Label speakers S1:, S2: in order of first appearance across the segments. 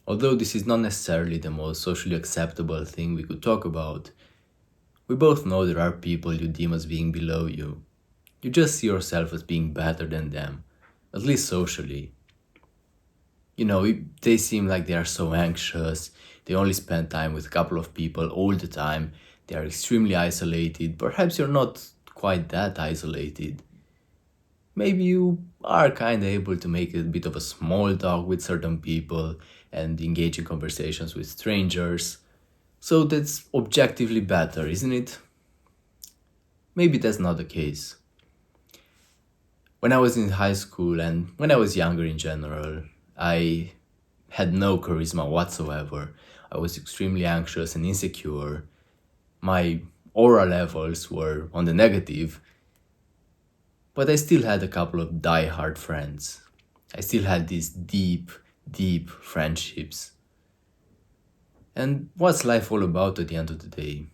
S1: Although this is not necessarily the most socially acceptable thing we could talk about, we both know there are people you deem as being below you. You just see yourself as being better than them, at least socially. They seem like they are so anxious, they only spend time with a couple of people all the time, they are extremely isolated. Perhaps you're not quite that isolated. Maybe you are kind of able to make a bit of a small talk with certain people and engage in conversations with strangers. So that's objectively better, isn't it? Maybe that's not the case. When I was in high school and when I was younger in general, I had no charisma whatsoever. I was extremely anxious and insecure. My aura levels were on the negative, but I still had a couple of die-hard friends. I still had these deep, deep friendships. And what's life all about at the end of the day?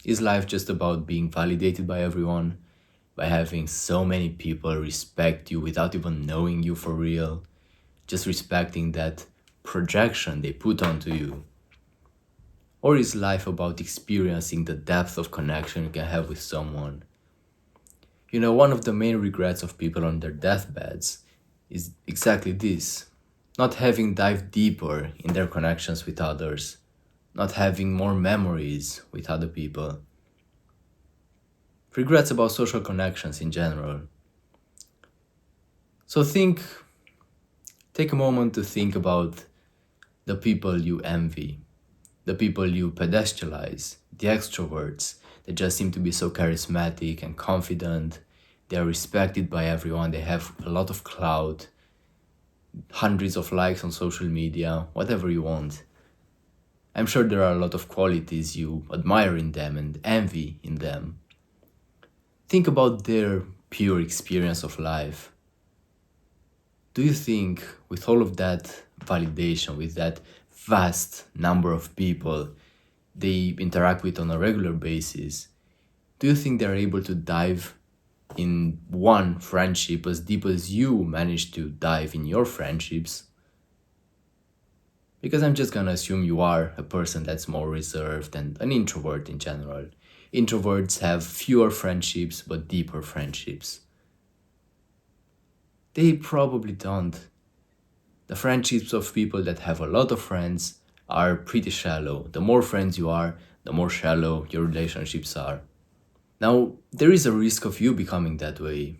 S1: Is life just about being validated by everyone? By having so many people respect you without even knowing you for real? Just respecting that projection they put onto you? Or is life about experiencing the depth of connection you can have with someone? One of the main regrets of people on their deathbeds is exactly this: not having dived deeper in their connections with others, not having more memories with other people. Regrets about social connections in general. So take a moment to think about the people you envy, the people you pedestalize, the extroverts that just seem to be so charismatic and confident. They are respected by everyone, they have a lot of clout, hundreds of likes on social media, whatever you want. I'm sure there are a lot of qualities you admire in them and envy in them. Think about their pure experience of life. Do you think, with all of that validation, with that vast number of people they interact with on a regular basis, do you think they're able to dive in one friendship as deep as you managed to dive in your friendships? Because I'm just gonna assume you are a person that's more reserved and an introvert in general. Introverts have fewer friendships but deeper friendships. They probably don't. The friendships of people that have a lot of friends are pretty shallow. The more friends you are, the more shallow your relationships are. Now, there is a risk of you becoming that way.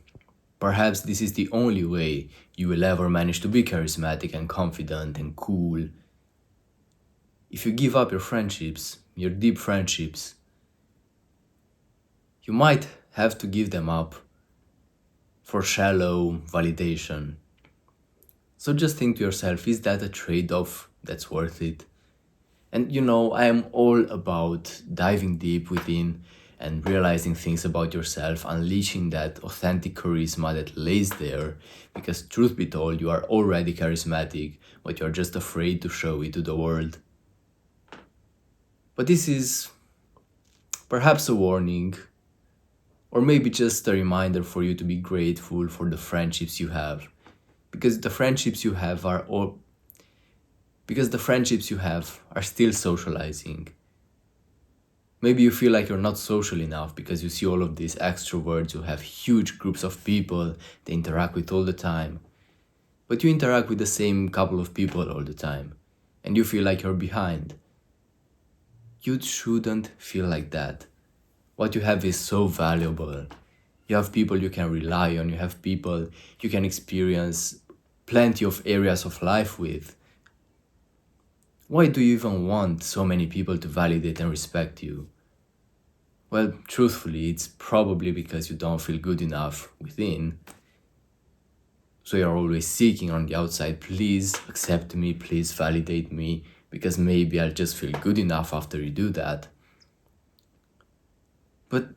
S1: Perhaps this is the only way you will ever manage to be charismatic and confident and cool. If you give up your friendships, your deep friendships, you might have to give them up for shallow validation. So just think to yourself, is that a trade-off that's worth it? And I am all about diving deep within and realizing things about yourself, unleashing that authentic charisma that lays there, because truth be told, you are already charismatic, but you're just afraid to show it to the world. But this is perhaps a warning, or maybe just a reminder for you to be grateful for the friendships you have, because the friendships you have are still socializing. Maybe you feel like you're not social enough because you see all of these extroverts who have huge groups of people they interact with all the time. But you interact with the same couple of people all the time, and you feel like you're behind. You shouldn't feel like that. What you have is so valuable. You have people you can rely on, you have people you can experience plenty of areas of life with. Why do you even want so many people to validate and respect you? Well, truthfully, it's probably because you don't feel good enough within. So you're always seeking on the outside, please accept me, please validate me, because maybe I'll just feel good enough after you do that. But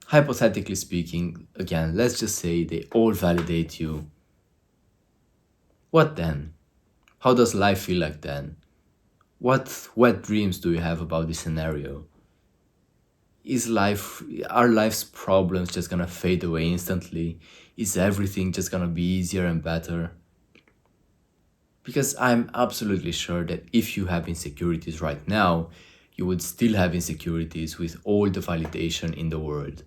S1: hypothetically speaking, again, let's just say they all validate you. What then? How does life feel like then? What wet dreams do you have about this scenario? Are life's problems just gonna fade away instantly? Is everything just gonna be easier and better? Because I'm absolutely sure that if you have insecurities right now, you would still have insecurities with all the validation in the world.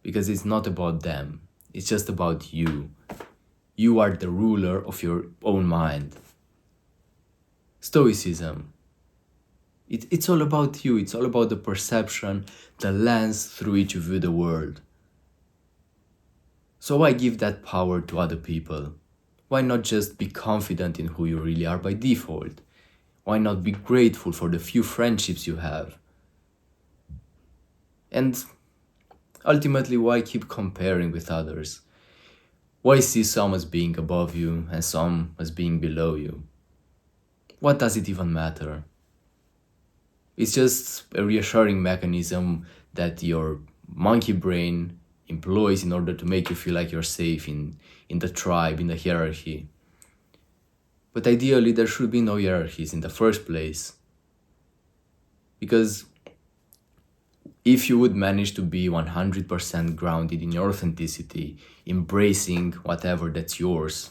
S1: Because it's not about them, it's just about you. You are the ruler of your own mind. Stoicism. It's all about you, it's all about the perception, the lens through which you view the world. So why give that power to other people? Why not just be confident in who you really are by default? Why not be grateful for the few friendships you have? And ultimately, why keep comparing with others? Why see some as being above you and some as being below you? What does it even matter? It's just a reassuring mechanism that your monkey brain employs in order to make you feel like you're safe in the tribe, in the hierarchy. But ideally, there should be no hierarchies in the first place. Because if you would manage to be 100% grounded in your authenticity, embracing whatever that's yours,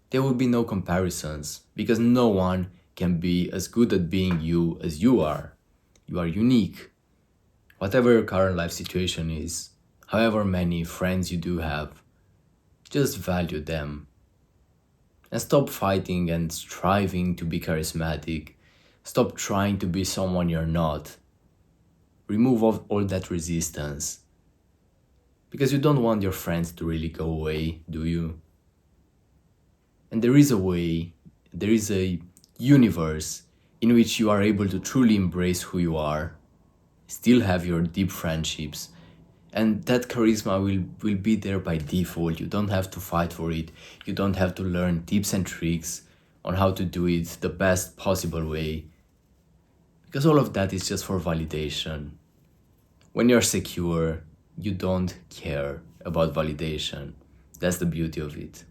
S1: there would be no comparisons, because no one can be as good at being you as you are. You are unique. Whatever your current life situation is, however many friends you do have, just value them. And stop fighting and striving to be charismatic. Stop trying to be someone you're not. Remove all that resistance. Because you don't want your friends to really go away, do you? And there is a way, there is a universe in which you are able to truly embrace who you are, still have your deep friendships, and that charisma will be there by default. You don't have to fight for it. You don't have to learn tips and tricks on how to do it the best possible way. Because all of that is just for validation. When you're secure, you don't care about validation. That's the beauty of it.